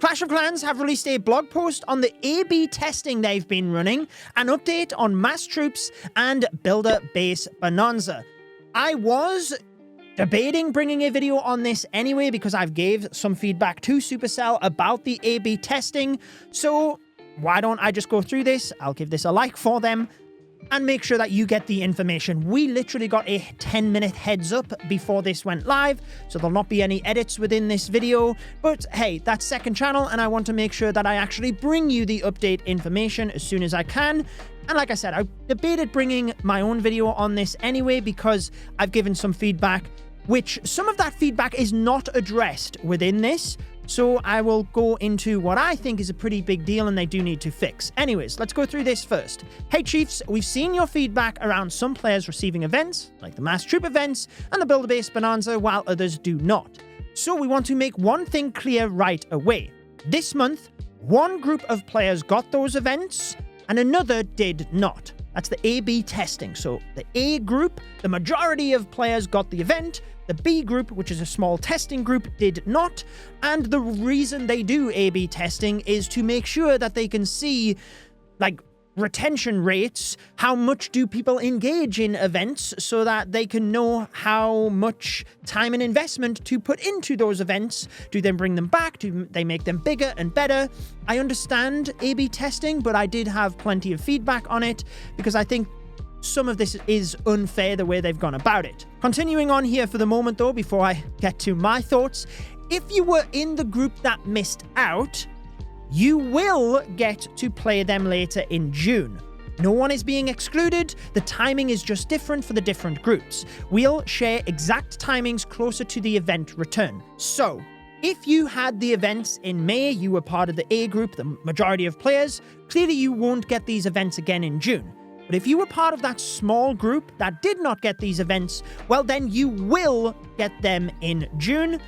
Clash of Clans have released a blog post on the A/B testing they've been running, an update on mass troops, and Builder Base Bonanza. I was debating bringing a video on this anyway because I've gave some feedback to Supercell about the A/B testing, so why don't I just go through this? I'll give this a like for them and make sure that you get the information. We literally got a 10-minute heads up before this went live, so there'll not be any edits within this video, but hey, that's second channel, and I want to make sure that I actually bring you the update information as soon as I can. And like I said, I debated bringing my own video on this anyway because I've given some feedback, which some of that feedback is not addressed within this. So I will go into what I think is a pretty big deal and they do need to fix. Anyways, let's go through this first. Hey Chiefs, we've seen your feedback around some players receiving events, like the mass troop events and the Builder Base Bonanza, while others do not. So we want to make one thing clear right away. This month, one group of players got those events and another did not. That's the A/B testing. So the A group, the majority of players got the event. The B group, which is a small testing group, did not. And the reason they do A/B testing is to make sure that they can see, like, retention rates, how much do people engage in events, so that they can know how much time and investment to put into those events. Do they bring them back? Do they make them bigger and better? I understand A/B testing, but I did have plenty of feedback on it because I think some of this is unfair the way they've gone about it. Continuing on here for the moment though, before I get to my thoughts, if you were in the group that missed out, you will get to play them later in June. No one is being excluded, the timing is just different for the different groups. We'll share exact timings closer to the event return. So, if you had the events in May, you were part of the A group, the majority of players, clearly you won't get these events again in June. But if you were part of that small group that did not get these events, well then you will get them in June,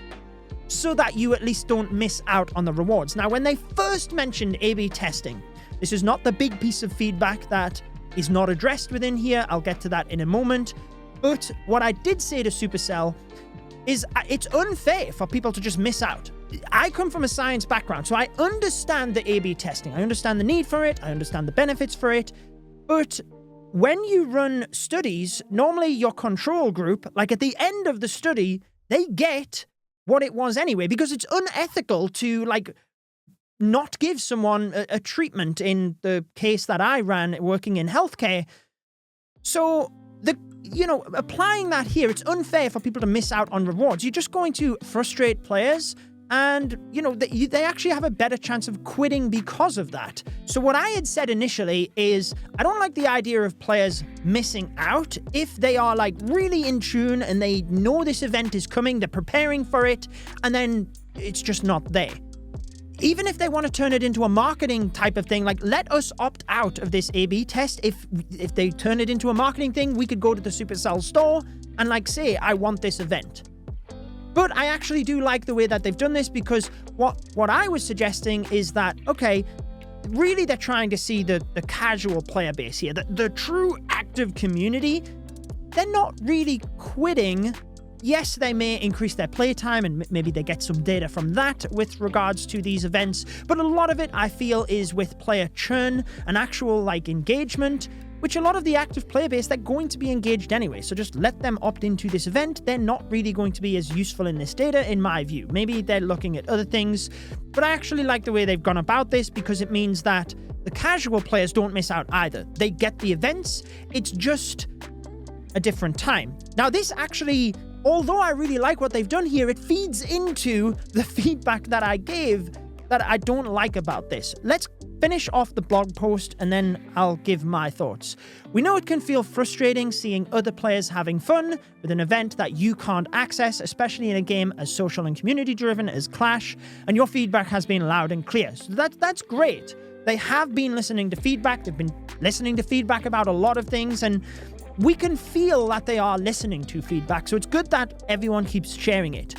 so that you at least don't miss out on the rewards. Now, when they first mentioned A/B testing, this is not the big piece of feedback that is not addressed within here. I'll get to that in a moment. But what I did say to Supercell is it's unfair for people to just miss out. I come from a science background, so I understand the A/B testing. I understand the need for it. I understand the benefits for it. But when you run studies, normally your control group, like at the end of the study, they get what it was anyway, because it's unethical to, like, not give someone a treatment in the case that I ran working in healthcare. So, applying that here, it's unfair for people to miss out on rewards. You're just going to frustrate players, and, they actually have a better chance of quitting because of that. So what I had said initially is, I don't like the idea of players missing out if they are, like, really in tune and they know this event is coming, they're preparing for it, and then it's just not there. Even if they want to turn it into a marketing type of thing, like, let us opt out of this A/B test. If they turn it into a marketing thing, we could go to the Supercell store and, like, say, I want this event. But I actually do like the way that they've done this, because what I was suggesting is that, okay, really they're trying to see the casual player base here, the true active community. They're not really quitting. Yes, they may increase their playtime and maybe they get some data from that with regards to these events, but a lot of it I feel is with player churn and actual, like, engagement, which a lot of the active player base, they're going to be engaged anyway, so just let them opt into this event. They're not really going to be as useful in this data, in my view. Maybe they're looking at other things, but I actually like the way they've gone about this, because it means that the casual players don't miss out either. They get the events, it's just a different time. Now, this actually, although I really like what they've done here, it feeds into the feedback that I gave that I don't like about this. Let's finish off the blog post and then I'll give my thoughts. We know it can feel frustrating seeing other players having fun with an event that you can't access, especially in a game as social and community driven as Clash, and your feedback has been loud and clear. So that's great. They have been listening to feedback. They've been listening to feedback about a lot of things, and we can feel that they are listening to feedback. So it's good that everyone keeps sharing it.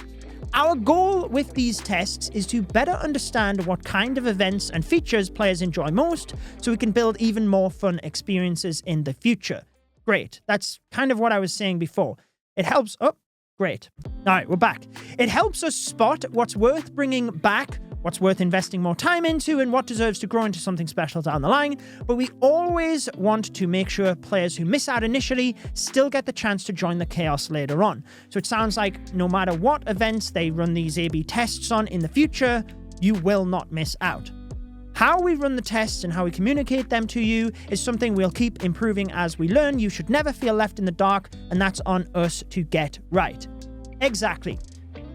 Our goal with these tests is to better understand what kind of events and features players enjoy most, so we can build even more fun experiences in the future. Great. That's kind of what I was saying before. It helps... Oh, great. All right, we're back. It helps us spot what's worth bringing back what's worth investing more time into, and what deserves to grow into something special down the line. But we always want to make sure players who miss out initially still get the chance to join the chaos later on. So it sounds like no matter what events they run these A/B tests on in the future, you will not miss out. How we run the tests and how we communicate them to you is something we'll keep improving as we learn. You should never feel left in the dark, and that's on us to get right. Exactly.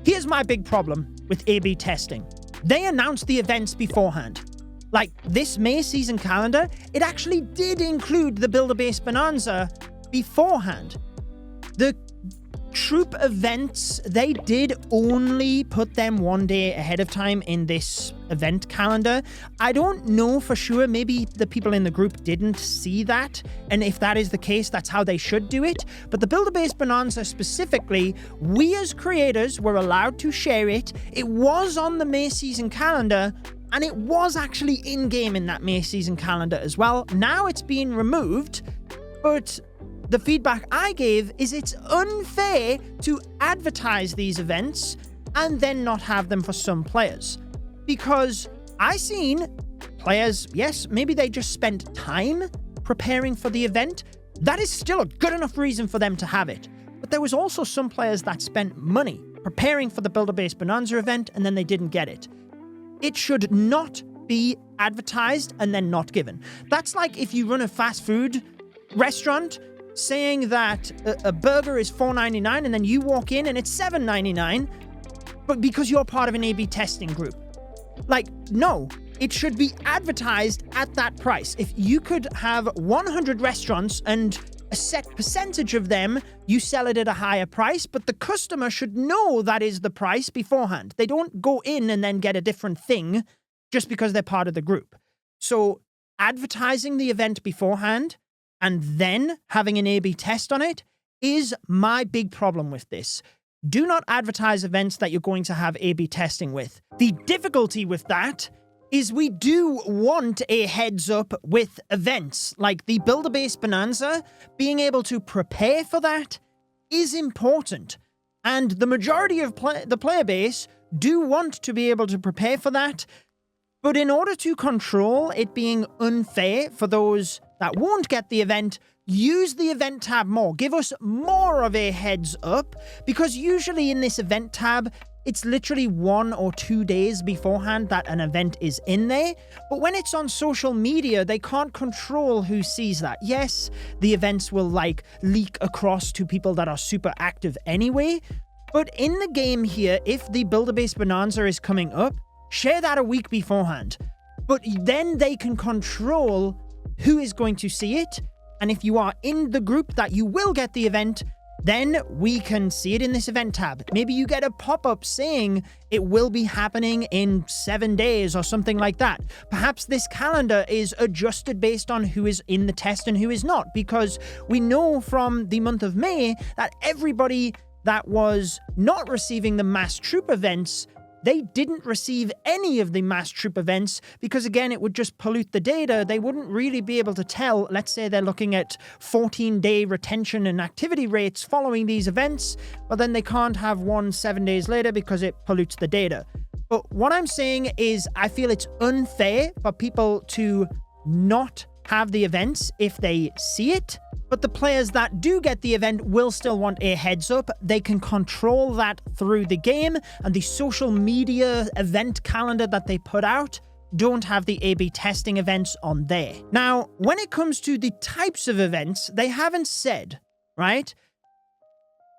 Here's my big problem with A/B testing. They announced the events beforehand. Like this May season calendar, it actually did include the Builder Base Bonanza beforehand. The troop events, they did only put them one day ahead of time in this event calendar. I don't know for sure, maybe the people in the group didn't see that, and if that is the case, that's how they should do it. But the Builder Base Bonanza specifically, we as creators were allowed to share it. It was on the May season calendar, and it was actually in-game in that May season calendar as well. Now it's being removed, but the feedback I gave is it's unfair to advertise these events and then not have them for some players. Because I seen players, yes, maybe they just spent time preparing for the event. That is still a good enough reason for them to have it. But there was also some players that spent money preparing for the Builder Base Bonanza event and then they didn't get it. It should not be advertised and then not given. That's like if you run a fast food restaurant saying that a burger is $4.99 and then you walk in and it's $7.99, but because you're part of an A/B testing group. Like, no, it should be advertised at that price. If you could have 100 restaurants and a set percentage of them, you sell it at a higher price, but the customer should know that is the price beforehand. They don't go in and then get a different thing just because they're part of the group. So advertising the event beforehand and then having an A/B test on it is my big problem with this. Do not advertise events that you're going to have A/B testing with. The difficulty with that is we do want a heads up with events like the Builder Base Bonanza. Being able to prepare for that is important. And the majority of the player base do want to be able to prepare for that. But in order to control it being unfair for those that won't get the event, use the event tab more. Give us more of a heads up, because usually in this event tab, it's literally 1 or 2 days beforehand that an event is in there. But when it's on social media, they can't control who sees that. Yes, the events will leak across to people that are super active anyway. But in the game here, if the Builder Base Bonanza is coming up, share that a week beforehand. But then they can control who is going to see it. And if you are in the group that you will get the event, then we can see it in this event tab. Maybe you get a pop-up saying it will be happening in 7 days or something like that. Perhaps this calendar is adjusted based on who is in the test and who is not, because we know from the month of May that everybody that was not receiving the mass troop events, they didn't receive any of the mass troop events because, again, it would just pollute the data. They wouldn't really be able to tell. Let's say they're looking at 14-day retention and activity rates following these events, but then they can't have one 7 days later because it pollutes the data. But what I'm saying is I feel it's unfair for people to not have the events if they see it. But the players that do get the event will still want a heads up. They can control that through the game, and the social media event calendar that they put out don't have the A/B testing events on there. Now, when it comes to the types of events, they haven't said, right?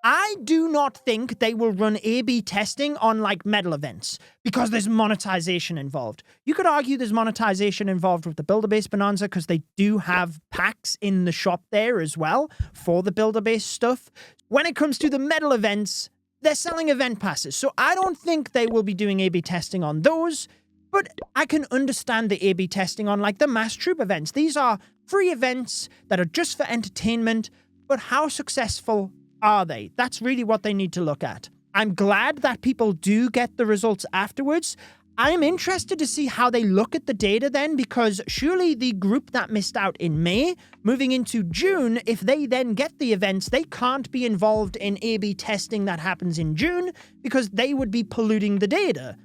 I do not think they will run A/B testing on medal events because there's monetization involved. You could argue there's monetization involved with the Builder Base Bonanza because they do have packs in the shop there as well for the Builder Base stuff. When it comes to the medal events, they're selling event passes. So I don't think they will be doing A/B testing on those, but I can understand the A/B testing on the mass troop events. These are free events that are just for entertainment, but how successful are they? That's really what they need to look at. I'm glad that people do get the results afterwards. I'm interested to see how they look at the data then, because surely the group that missed out in May, moving into June, if they then get the events, they can't be involved in A/B testing that happens in June because they would be polluting the data.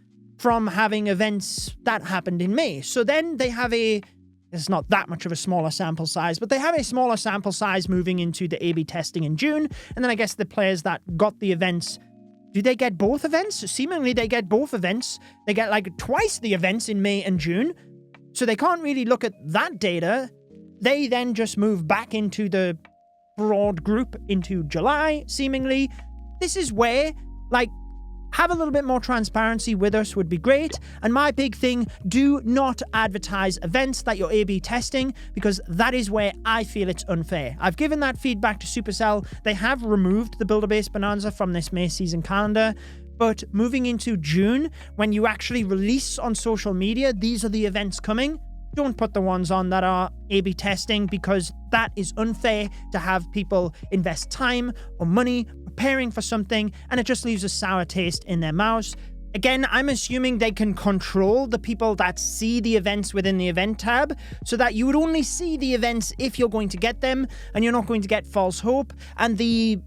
from having events that happened in May. So then they have it's not that much of a smaller sample size, but they have a smaller sample size moving into the A/B testing in June. And then I guess the players that got the events, do they get both events? Seemingly they get both events. They get like twice the events in May and June. So they can't really look at that data. They then just move back into the broad group into July, seemingly. This is where, like, have a little bit more transparency with us would be great. And my big thing, do not advertise events that you're A/B testing, because that is where I feel it's unfair. I've given that feedback to Supercell. They have removed the Builder Base Bonanza from this May season calendar. But moving into June, when you actually release on social media, these are the events coming. Don't put the ones on that are A/B testing, because that is unfair to have people invest time or money preparing for something, and it just leaves a sour taste in their mouths. Again, I'm assuming they can control the people that see the events within the event tab, so that you would only see the events if you're going to get them, and you're not going to get false hope. And the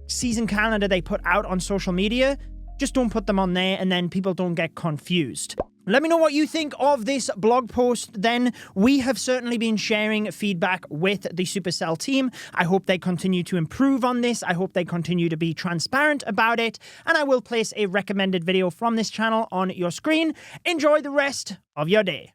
season calendar they put out on social media, just don't put them on there, and then people don't get confused. Let me know what you think of this blog post then. We have certainly been sharing feedback with the Supercell team. I hope they continue to improve on this. I hope they continue to be transparent about it. And I will place a recommended video from this channel on your screen. Enjoy the rest of your day.